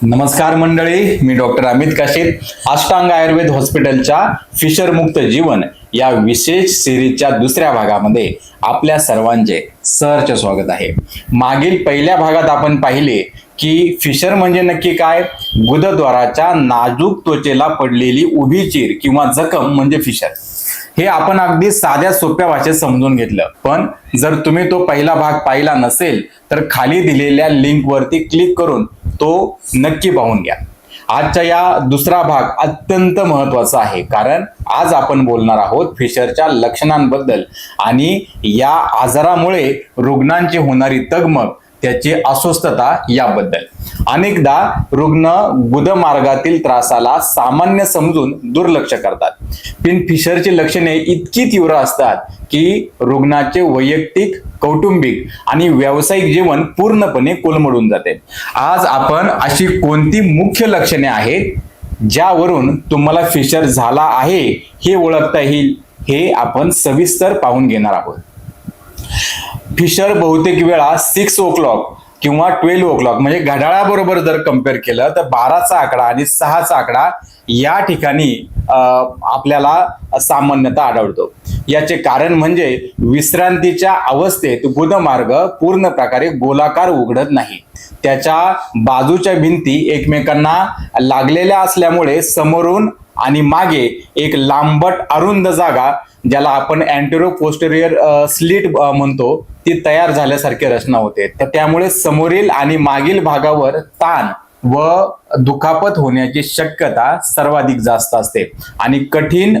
नमस्कार मंडळी, मी डॉक्टर अमित काशीद, अष्टांग आयुर्वेद हॉस्पिटलच्या फिशर मुक्त जीवन या विशेष सिरीजच्या दुसऱ्या भागामध्ये आपल्या सर्वांचे सहर्ष स्वागत आहे. मागील पहिल्या भागात आपण पाहिले की फिशर म्हणजे नक्की काय, गुदद्वाराच्या नाजूक त्वचेला पडलेली उभी चीर किंवा जखम म्हणजे फिशर. हे आपण अगदी साध्या सोप्या भाषेत समजून घेतलं. पण जर तुम्ही तो पहिला भाग पाहिला नसेल तर खाली दिलेल्या लिंक वरती क्लिक करून तो नक्की पाहून घ्या. आजचा या दुसरा भाग अत्यंत महत्वाचा आहे, कारण आज आपण बोलणार आहोत फिशरच्या लक्षणांबद्दल आणि या आजारामुळे रुग्णांची होणारी तगमग, त्याची अस्वस्थता याबद्दल. अनेकदा रुग्ण गुदमार्गातील त्रासाला सामान्य समजून दुर्लक्ष करतात. पण फिशरची लक्षणे इतकी तीव्र असतात की रुग्णाचे वैयक्तिक, कौटुंबिक आणि व्यावसायिक जीवन पूर्णपणे कोलमडून जाते. आज आपण अशी कोणती मुख्य लक्षणे आहेत ज्यावरून तुम्हाला फिशर झाला आहे हे ओळखता येईल, हे आपण सविस्तर पाहून घेणार आहोत. फिशर बहुतेक वेळा 6 o'clock किंवा 12 o'clock म्हणजे घड्याळाबरोबर जर कम्पेअर केलं तर 12चा आकडा आणि 6चा आकडा या ठिकाणी आपल्याला सामान्यतः आढळतो. याचे कारण म्हणजे विश्रांतीच्या अवस्थेत गुदमार्ग पूर्ण प्रकारे गोलाकार उघडत नाही. त्याच्या बाजूच्या भिंती एकमेकांना लागलेल्या असल्यामुळे समोरून आणि मागे एक लांबट अरुंद जागा, ज्याला आपण अँटेरो पोस्टेरियर स्लिट म्हणतो, ती तयार झाल्यासारखी रचना होते. तर त्यामुळे समोरील आणि मागील भागावर ताण व दुखापत होण्याची शक्यता सर्वाधिक जास्त असते आणि कठीण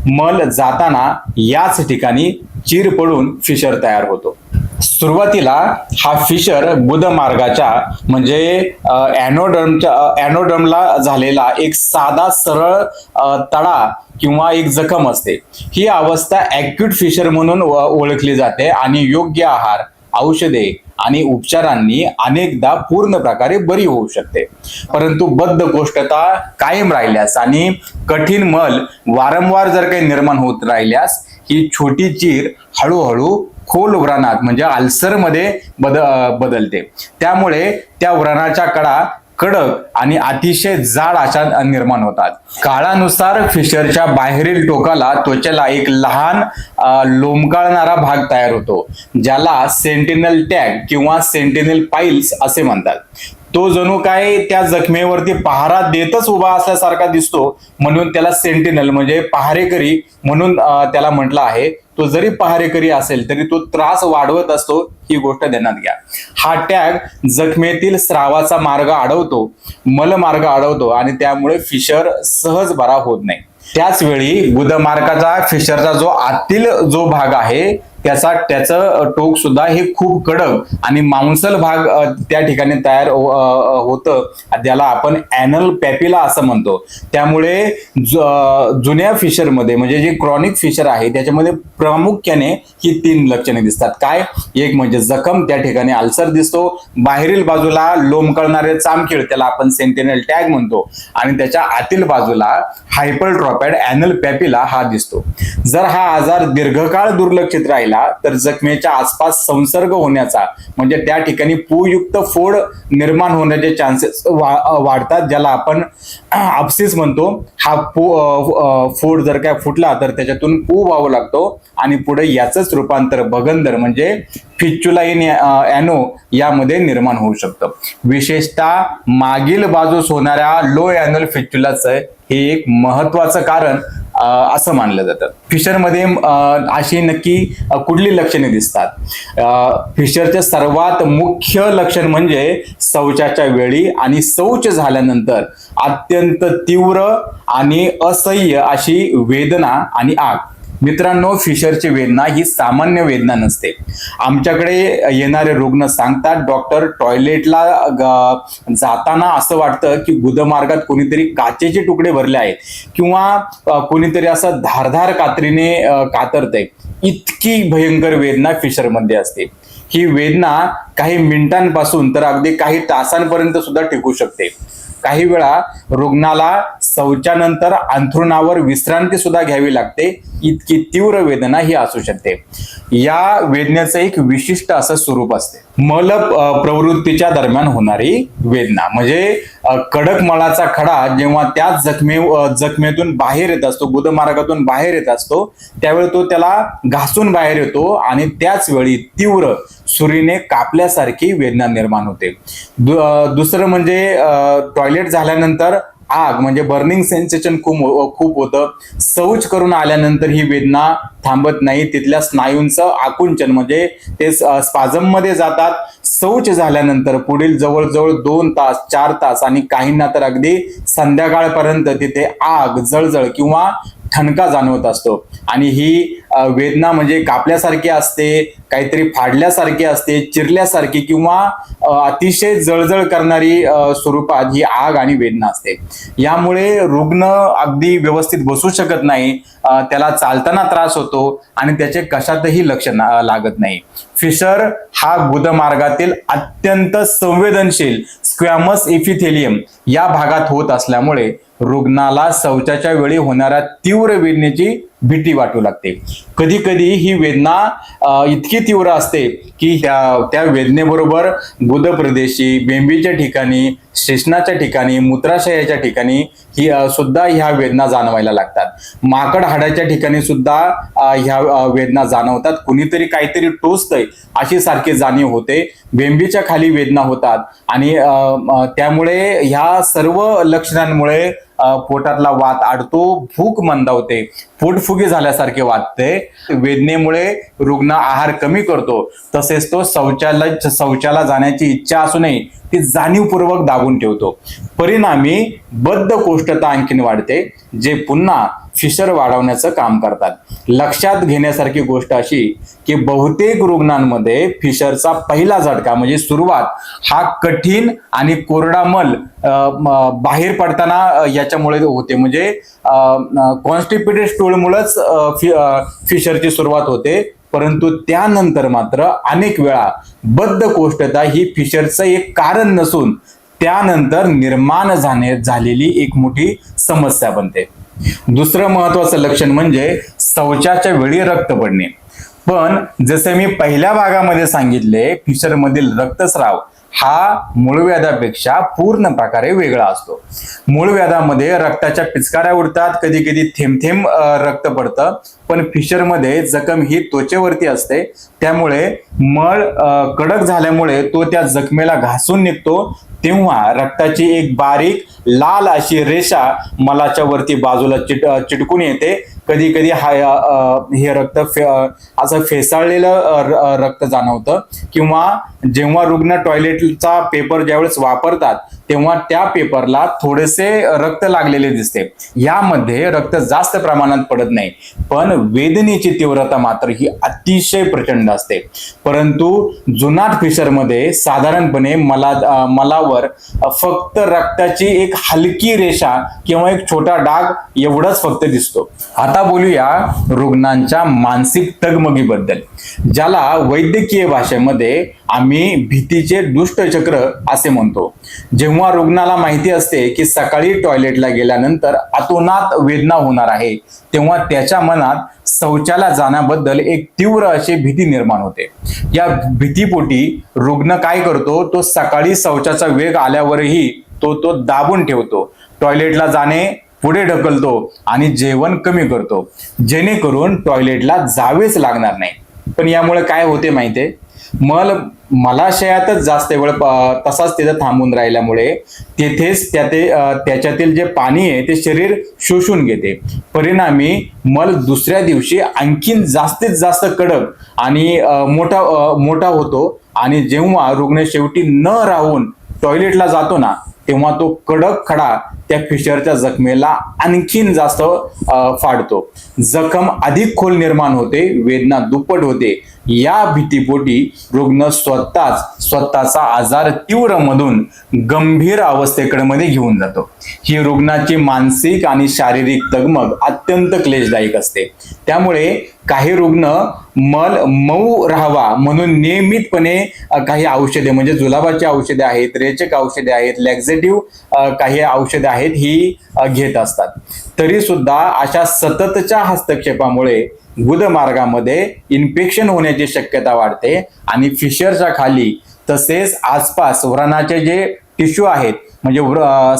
मल जाताना याच ठिकाणी चीर पडून फिशर तयार होतो. सुरुवातीला हा फिशर गुदमार्गाच्या म्हणजे ॲनोडर्मला झालेला एक साधा सरळ तडा किंवा एक जखम असते. ही अवस्था ॲक्यूट फिशर म्हणून ओळखली जाते आणि योग्य आहार, औषधे आणि उपचारांनी अनेकदा पूर्ण प्रकारे बरी होऊ शकते. परंतु बद्धकोष्ठता कायम राहिल्यास आणि कठीण मल वारंवार जर काही निर्माण होत राहिल्यास ही छोटी चीर हळूहळू खोल व्रणात म्हणजे अल्सर मध्ये बदलते. त्यामुळे त्या व्रणाच्या कडा कडक आणि अतिशय जाड अशा निर्माण होतात. काळानुसार फिशरच्या बाहेरील टोकाला त्वचेला एक लहान लोंबकळणारा भाग तयार होतो, ज्याला सेंटिनल टॅग किंवा सेंटिनल पाईल्स असे म्हणतात. तो जणू काय त्या जखमेवरती पहारा देतच उभा असल्यासारखा दिसतो, म्हणून त्याला सेंटिनल म्हणजे पहारेकरी म्हणून त्याला म्हटलं आहे. तो जरी पहारेकरी असेल तरी तो त्रास वाढवत असतो, ही गोष्ट ध्यानात घ्या. हा टॅग जखमेतील स्रावाचा मार्ग अडवतो, मलमार्ग अडवतो आणि त्यामुळे फिशर सहज बरा होत नाही. त्याच वेळी गुदमार्गाचा फिशरचा जो आतील जो भाग आहे त्याचं टोक सुद्धा हे खूप कडक आणि मांसल भाग त्या ठिकाणी तयार होतं, ज्याला आपण ॲनल पॅपिला असं म्हणतो. त्यामुळे जुन्या फिशरमध्ये म्हणजे जे क्रॉनिक फिशर आहे त्याच्यामध्ये प्रामुख्याने ही 3 लक्षणे दिसतात. काय? एक म्हणजे जखम, त्या ठिकाणी अल्सर दिसतो, बाहेरील बाजूला लोंबकळणारे चामखीळ, त्याला आपण सेंटिनल टॅग म्हणतो, आणि त्याच्या आतील बाजूला हायपरट्रॉपिड ॲनल पॅपिला हा दिसतो. जर हा आजार दीर्घकाळ दुर्लक्षित राहील तर जखमेच्या आसपास संसर्ग होण्याचा म्हणजे त्या ठिकाणी पूयुक्त फोड निर्माण होण्याचे चान्सेस वाढतात, ज्याला आपण अप्सिस म्हणतो. हा फोड जर काय फुटला तर त्याच्यातून पू व्हावं लागतो आणि पुढे याचंच रूपांतर भगंदर म्हणजे फिस्चुला इन ॲनो यामध्ये निर्माण होऊ शकतं. विशेषतः मागील बाजूस होणाऱ्या लो ॲन्युअल फिस्चुलाचं हे एक महत्वाचं कारण असं मानलं जातं. फिशरमध्ये अशी नक्की कुठली लक्षणे दिसतात? फिशरचे सर्वात मुख्य लक्षण म्हणजे शौचाच्या वेळी आणि शौच झाल्यानंतर अत्यंत तीव्र आणि असह्य अशी वेदना आणि आग. मित्रांनो, फिशरची वेदना ही सामान्य वेदना नसते. आमच्याकडे येणारे रुग्ण सांगतात, डॉक्टर टॉयलेटला जाताना असं वाटतं की गुदमार्गात कोणीतरी काचेचे तुकडे भरले आहेत किंवा कोणीतरी असं धारधार कात्रीने कातरतंय. इतकी भयंकर वेदना फिशरमध्ये असते. ही वेदना काही मिनिटांपासून तर अगदी काही तासांपर्यंत सुद्धा टिकू शकते. काही वेळा रुग्णाला शौचानंतर अंथरुणावर विश्रांती सुद्धा घ्यावी लागते, इतकी तीव्र वेदना ही असू शकते. या वेदनेचं एक विशिष्ट असं स्वरूप असते. मल प्रवृत्तीच्या दरम्यान होणारी वेदना, म्हणजे कडक मळाचा खडा जेव्हा त्याच जखमेतून बाहेर येत असतो, गुदमार्गातून बाहेर येत असतो, त्यावेळी तो त्याला घासून बाहेर येतो आणि त्याच वेळी तीव्र सुरीने कापल्यासारखी वेदना निर्माण होते. दुसरं म्हणजे टॉयलेट झाल्यानंतर आग म्हणजे बर्निंग सेन्सेशन खूप होतं. शौच करून आल्यानंतर ही वेदना थांबत नाही, तिथल्या स्नायूंचं आकुंचन म्हणजे ते स्पाझम मध्ये जातात. शौच झाल्यानंतर पुढील जवळजवळ 2 तास 4 तास आणि काहींना तर अगदी संध्याकाळपर्यंत तिथे आग, जळजळ किंवा ठणका जाणवत असतो. आणि ही वेदना म्हणजे कापल्यासारखी असते, काहीतरी फाडल्यासारखी असते, चिरल्यासारखी किंवा अतिशय जळजळ करणारी स्वरूपात ही आग आणि वेदना असते. यामुळे रुग्ण अगदी व्यवस्थित बसू शकत नाही, त्याला चालताना त्रास होतो आणि त्याचे कशातही लक्ष लागत नाही. फिशर हा गुदमार्गातील अत्यंत संवेदनशील स्क्वॅमस एपिथेलियम या भागात होत असल्यामुळे रुग्णाला शौचाच्या वेळी होणाऱ्या तीव्र वेदनेची भीती वाटू लागते. कधी कधी ही वेदना इतकी तीव्र असते की त्या वेदनेबरोबर गुदप्रदेशी, बेंबीच्या ठिकाणी, शेषणाच्या ठिकाणी, मूत्राशयाच्या ठिकाणी ही सुद्धा ह्या वेदना जाणवायला लागतात. माकड हाडाच्या ठिकाणी सुद्धा ह्या वेदना जाणवतात. कुणीतरी काहीतरी टोचतंय अशी सारखी जाणीव होते. बेंबीच्या खाली वेदना होतात आणि त्यामुळे ह्या सर्व लक्षणांमुळे पोटातला वात अडतो, भूक मंदावते, पोटफुगी झाल्यासारखे वाटते. वेदनेमुळे रुग्ण आहार कमी करतो, तसेच तो शौचाला जाण्याची इच्छा असूनही ती जाणीवपूर्वक दाबून ठेवतो. परिणामी बद्धकोष्ठता आणखीन वाढते, जे पुन्हा फिशर वाढवण्याचं काम करतात. लक्षात घेण्यासारखी गोष्ट अशी की बहुतेक रुग्णांमध्ये फिशरचा पहिला झटका म्हणजे सुरुवात हा कठीण आणि कोरडा मल बाहेर पडताना याच्यामुळे होते. म्हणजे कॉन्स्टिपेटेड स्टूलमुळेच फिशरची सुरुवात होते. परंतु त्यानंतर मात्र अनेक वेळा बद्धकोष्ठता ही फिशरचं एक कारण नसून त्यानंतर निर्माण झालेली एक मोठी समस्या बनते. दुसरं महत्वाचं लक्षण म्हणजे शौचाच्या वेळी रक्त पडणे. पण जसे मी पहिल्या भागामध्ये सांगितले, फिशर मधील रक्तस्राव हा मूळव्याधापेक्षा पूर्ण प्रकारे वेगळा असतो. मूळव्याधामध्ये रक्ताच्या पिचकाऱ्या उडतात, कधी कधी थेंब थेंब रक्त पडतं. पण फिशरमध्ये जखम ही त्वचेवरती असते, त्यामुळे मळ कडक झाल्यामुळे तो त्या जखमेला घासून निघतो. तेव्हा रक्ताची एक बारीक लाल अशी रेषा मलाच्या वरती बाजूला चिटकून येते. कधी कधी हे रक्त असं फेसाळलेलं रक्त जाणवतं. किंवा जेव्हा रुग्ण टॉयलेटचा पेपर ज्यावेळेस वापरतात तेव्हा त्या पेपरला थोडेसे रक्त लागलेले दिसते. यामध्ये रक्त जास्त प्रमाणात पडत नाही, पण वेदनेची तीव्रता मात्र ही अतिशय प्रचंड असते. परंतु जुनाट फिशरमध्ये साधारणपणे मलावर फक्त रक्ताची एक हलकी रेषा किंवा एक छोटा डाग एवढाच फक्त दिसतो. आता बोलूया रुग्णांच्या मानसिक तगमगीबद्दल, ज्याला वैद्यकीय भाषेमध्ये आम्ही भीतीचे दुष्टचक्र असे म्हणतो. जेव्हा रुग्णाला माहिती असते की सकाळी टॉयलेटला गेल्यानंतर अतोनात वेदना होणार आहे, तेव्हा त्याच्या मनात शौचाला जाण्याबद्दल एक तीव्र अशी भीती निर्माण होते. या भीतीपोटी रुग्ण काय करतो, तो सकाळी शौचाचा वेग आल्यावरही तो दाबून ठेवतो. टॉयलेटला जाणे पुढे ढकलतो आणि जेवण कमी करतो, जेणेकरून टॉयलेटला जावेच लागणार नाही. पण यामुळे काय होते माहितीये, मलाशयातच जास्त वेळ तसाच तिथे थांबून राहिल्यामुळे तेथेच त्याच्यातील जे पाणी आहे ते शरीर शोषून घेते. परिणामी मल दुसऱ्या दिवशी आणखीन जास्तीत जास्त कडक आणि मोठा होतो. आणि जेव्हा रुग्ण शेवटी न राहून टॉयलेटला जातो ना, तेव्हा तो कडक खडा त्या फिशरच्या जखमेला आणखीन जास्त फाडतो. जखम अधिक खोल निर्माण होते, वेदना दुप्पट होते. या भीतीपोटी रुग्ण स्वतःचा आजार तीव्र मधून गंभीर अवस्थेकडे मध्ये घेऊन जातो. ही रुग्णाची मानसिक आणि शारीरिक तगमग अत्यंत क्लेशदायक असते. त्यामुळे काही रुग्ण मल मऊ राहावा म्हणून नियमितपणे काही औषधे म्हणजे जुलाबाची औषधे आहेत, रेचक औषधे आहेत, लॅक्झेटिव्ह काही औषधे आहेत ही घेत असतात. तरी सुद्धा अशा सततच्या हस्तक्षेपामुळे गुदमार्गामध्ये इन्फेक्शन होण्याची शक्यता वाढते आणि फिशरच्या खाली तसेच आसपास व्रणाचे जे टिश्यू आहेत म्हणजे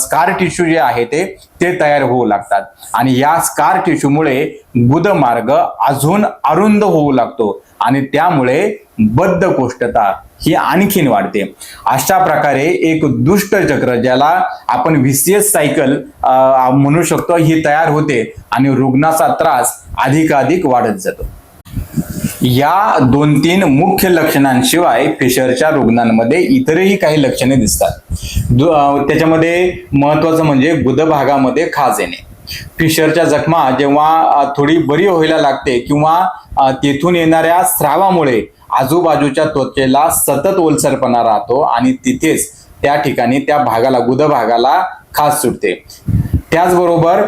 स्कार टिश्यू जे आहे ते तयार होऊ लागतात आणि या स्कार टिश्यूमुळे गुदमार्ग अजून अरुंद होऊ लागतो आणि त्यामुळे बद्धकोष्ठता ही आणखीन वाढते. अशा प्रकारे एक दुष्ट चक्र ज्याला आपण व्हीसीएस सायकल म्हणू शकतो ही तयार होते आणि रुग्णाचा त्रास अधिकाधिक वाढत जातो. या 2-3 मुख्य लक्षणांशिवाय फिशरच्या रुग्णांमध्ये इतरही काही लक्षणे दिसतात. त्याच्यामध्ये महत्वाचं म्हणजे गुदभागामध्ये खाज येणे. फिशरच्या जखमा जेव्हा थोडी बरी व्हायला लागते किंवा तेथून येणाऱ्या स्रावामुळे आजूबाजूच्या त्वचेला सतत ओलसरपणा राहतो आणि तिथेच त्या ठिकाणी त्या भागाला गुदभागाला खाज सुटते. त्याचबरोबर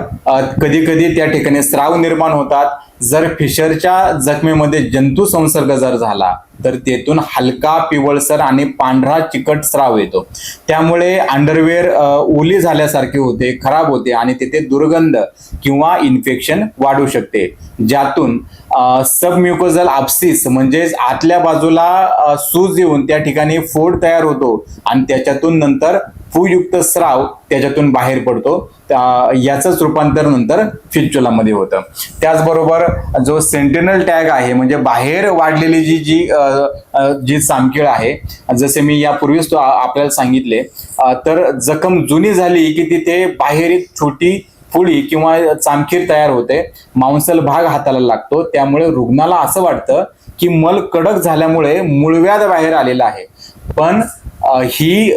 कधी कधी त्या ठिकाणी स्राव निर्माण होतात. जर फिशरच्या जखमेमध्ये जंतू संसर्ग जर झाला तर तेथून हलका पिवळसर आणि पांढरा चिकट स्राव येतो. त्यामुळे अंडरवेअर ओली झाल्यासारखे होते, खराब होते आणि तिथे दुर्गंध किंवा इन्फेक्शन वाढू शकते, ज्यातून सबम्युकोजल अब्सिस म्हणजेच आतल्या बाजूला सूज येऊन त्या ठिकाणी फोड तयार होतो आणि त्याच्यातून नंतर फूयुक्त स्राव त्याच्यातून बाहेर पडतो. याचंच रूपांतर नंतर फिस्चुलामध्ये होतं. त्याचबरोबर जो सेंटिनल टॅग आहे म्हणजे बाहेर वाढलेली जी चामखीळ आहे, जसे मी यापूर्वीच आपल्याला सांगितले, तर जखम जुनी झाली की तिथे बाहेर एक छोटी फुडी किंवा चामखीर तयार होते, मांसल भाग हाताला लागतो. त्यामुळे रुग्णाला असं वाटतं की मल कडक झाल्यामुळे मूळव्याध बाहेर आलेला आहे, पण ही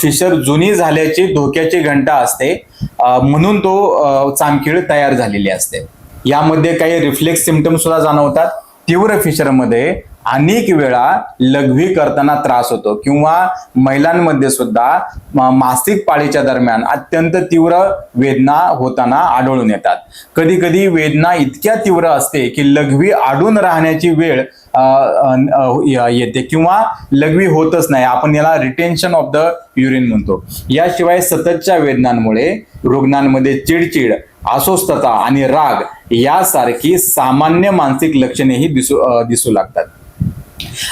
फिशर जुनी झाल्याची धोक्याची घंटा असते, म्हणून तो चामखीळ तयार झालेली असते. यामध्ये काही रिफ्लेक्स सिम्पटम सुद्धा जाणवतात. तीव्र फिशरमध्ये अनेक वेळा लघवी करताना त्रास होतो किंवा महिलांमध्ये सुद्धा मासिक पाळीच्या दरम्यान अत्यंत तीव्र वेदना होताना आढळून येतात. कधी कधी वेदना इतक्या तीव्र असते की लघवी अडून राहण्याची वेळ येते किंवा लघवी होतच नाही. आपण याला रिटेन्शन ऑफ द युरिन म्हणतो. याशिवाय सततच्या वेदनांमुळे रुग्णांमध्ये चिडचिड, अस्वस्थता आणि राग यासारखी सामान्य मानसिक लक्षणेही दिसू लागतात.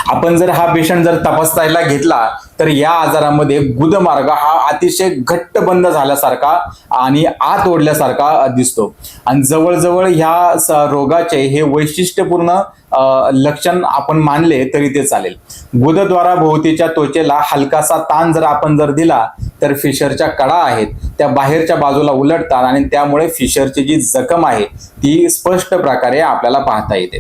आपण जर हा पेशंट जर तपासायला घेतला तर या आजारामध्ये गुदमार्ग हा अतिशय घट्ट बंद झाल्यासारखा आणि आत ओढल्यासारखा दिसतो आणि जवळजवळ ह्या रोगाचे हे वैशिष्ट्यपूर्ण लक्षण आपण मानले तरी ते चालेल. गुदद्वारा भोवतीच्या त्वचेला हलकासा ताण जर दिला तर फिशरच्या कडा आहेत त्या बाहेरच्या बाजूला उलटतात आणि त्यामुळे फिशरची जी जखम आहे ती स्पष्ट प्रकारे आपल्याला पाहता येते.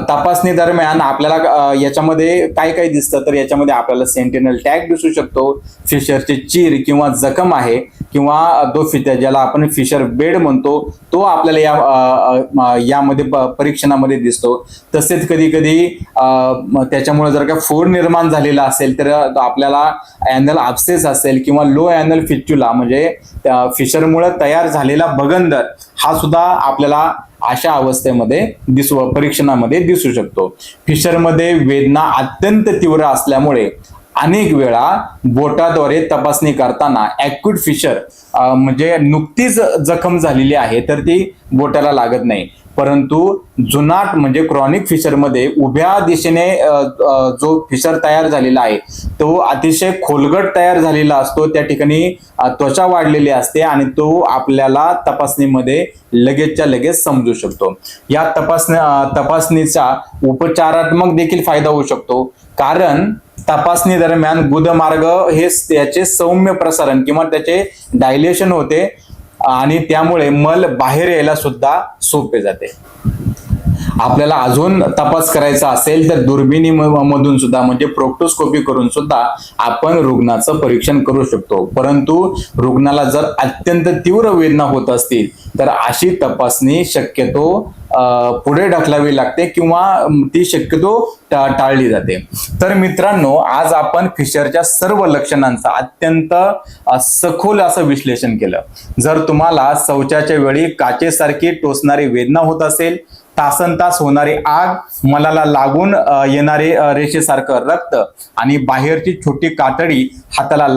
तपासणी दरम्यान आपल्याला याच्यामध्ये काय काय दिसतं तर याच्यामध्ये आपल्याला सेंटिनल टॅग दिसू शकतो, फिशरचे चीर किंवा जखम आहे किंवा ज्याला आपण फिशर बेड म्हणतो तो आपल्याला यामध्ये परीक्षणामध्ये दिसतो. तसेच कधी कधी त्याच्यामुळे जर का फोड निर्माण झालेला असेल तर आपल्याला ॲनल अब्सेस असेल किंवा लो ॲनल फिस्चुला म्हणजे फिशरमुळे तयार झालेला भगंदर हा सुद्धा आपल्याला अशा अवस्थेमध्ये परीक्षणामध्ये दिसू शकतो. फिशरमध्ये वेदना अत्यंत तीव्र असल्यामुळे अनेक वेळा बोटाद्वारे तपासणी करताना ॲक्यूट फिशर म्हणजे नुकतीच जखम झालेली आहे तर ती बोटाला लागत नाही, परंतु जुनाट म्हणजे क्रॉनिक फिशरमध्ये उभ्या दिशेने जो फिशर तयार झालेला आहे तो अतिशय खोलगट तयार झालेला असतो. त्या ठिकाणी त्वचा वाढलेली असते आणि तो आपल्याला तपासणीमध्ये लगेचच्या लगेच समजू शकतो. या तपासणीचा उपचारात्मक देखील फायदा होऊ शकतो, कारण तपासणी दरम्यान गुदमार्ग हे त्याचे सौम्य प्रसारण किंवा त्याचे डायलेशन होते आणि त्यामुळे मल बाहेर यायला सुद्धा सोपे जाते. आपल्याला अजून तपास करायचा असेल तर दुर्बिणी मधून सुद्धा म्हणजे प्रोक्टोस्कोपी करून सुद्धा आपण रुग्णाचं परीक्षण करू शकतो. परंतु रुग्णाला जर अत्यंत तीव्र वेदना होत असतील तर अशी तपासणी शक्यतो पुढे ढकलावी लागते किंवा ती शक्यतो टाळली जाते. तर मित्रांनो, आज आपण फिशरच्या सर्व लक्षणांचा अत्यंत सखोल असं विश्लेषण केलं. जर तुम्हाला शौचाच्या वेळी काचेसारखी टोचणारी वेदना होत असेल, तासनतास होणारी आग, मलाला लागून येणारे रेषेसारखं रक्त आणि बाहेरची छोटी कातडी हाताला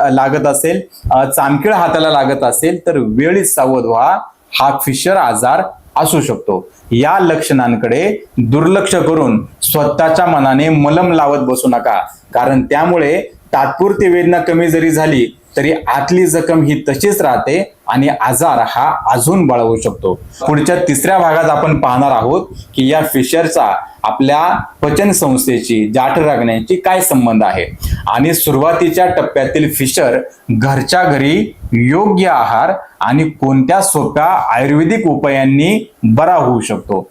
लागत असेल, चामखीळ हाताला लागत असेल तर वेळीच सावध व्हा. हा फिशर आजार असू शकतो। या लक्षणांकडे दुर्लक्ष करून स्वतःच्या मनाने मलम लावत बसू नका, कारण त्यामुळे तात्पुरती वेदना कमी जरी झाली तरी आतली जखम ही तशीच राहते आणि आजार हा अजून बळावू शकतो। पुढच्या तिसऱ्या भागात आपण पाहणार आहोत की या फिशरचा आपल्या पचन संस्थेची गाठ लागण्याची काय संबंध आहे आणि सुरुवातीच्या टप्प्यातील फिशर घरच्या घरी योग्य आहार आणि कोणत्या सोप्या आयुर्वेदिक उपायांनी बरा होऊ शकतो।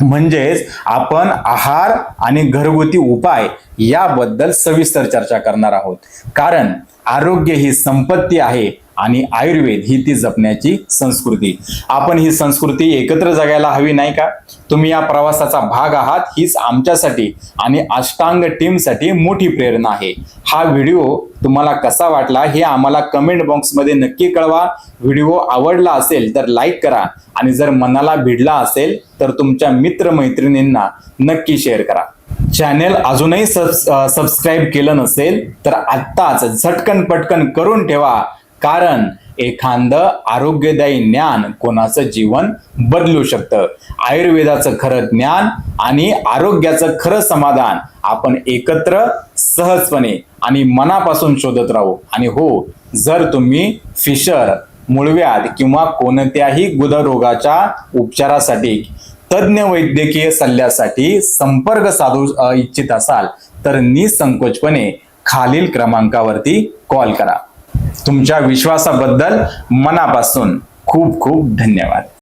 म्हणजेच आपण आहार आणि घरगुती उपाय याबद्दल सविस्तर चर्चा करणार आहोत, कारण आरोग्य ही संपत्ती आहे आणि आयुर्वेद ही ती जपण्याची संस्कृती। आपण ही संस्कृती एकत्र जगायला हवी नाही का? तुम्ही या प्रवासाचा भाग आहात हीच आमच्यासाठी आणि अष्टांग टीमसाठी मोठी प्रेरणा आहे। हा व्हिडिओ तुम्हाला कसा वाटला हे आम्हाला कमेंट बॉक्समध्ये नक्की कळवा। व्हिडिओ आवडला असेल तर लाईक करा आणि जर मनाला भिडला असेल तर तुमच्या मित्रमैत्रिणींना नक्की शेअर करा। चॅनेल अजूनही सबस्क्राईब केलं नसेल तर आत्ताच झटकन पटकन करून ठेवा, कारण एखादं आरोग्यदायी ज्ञान कोणाचं जीवन बदलू शकतं। आयुर्वेदाचं खरं ज्ञान आणि आरोग्याचं खरं समाधान आपण एकत्र सहजपणे आणि मनापासून शोधत राहू। आणि हो, जर तुम्ही फिशर, मूळव्याध किंवा कोणत्याही गुदरोगाच्या उपचारासाठी तज्ञ वैद्यकीय सल्ल्यासाठी संपर्क साधू इच्छित असाल तर निसंकोचपणे खालील क्रमांकावरती कॉल करा। तुमच्या विश्वासाबद्दल मनापासून खूप खूप धन्यवाद।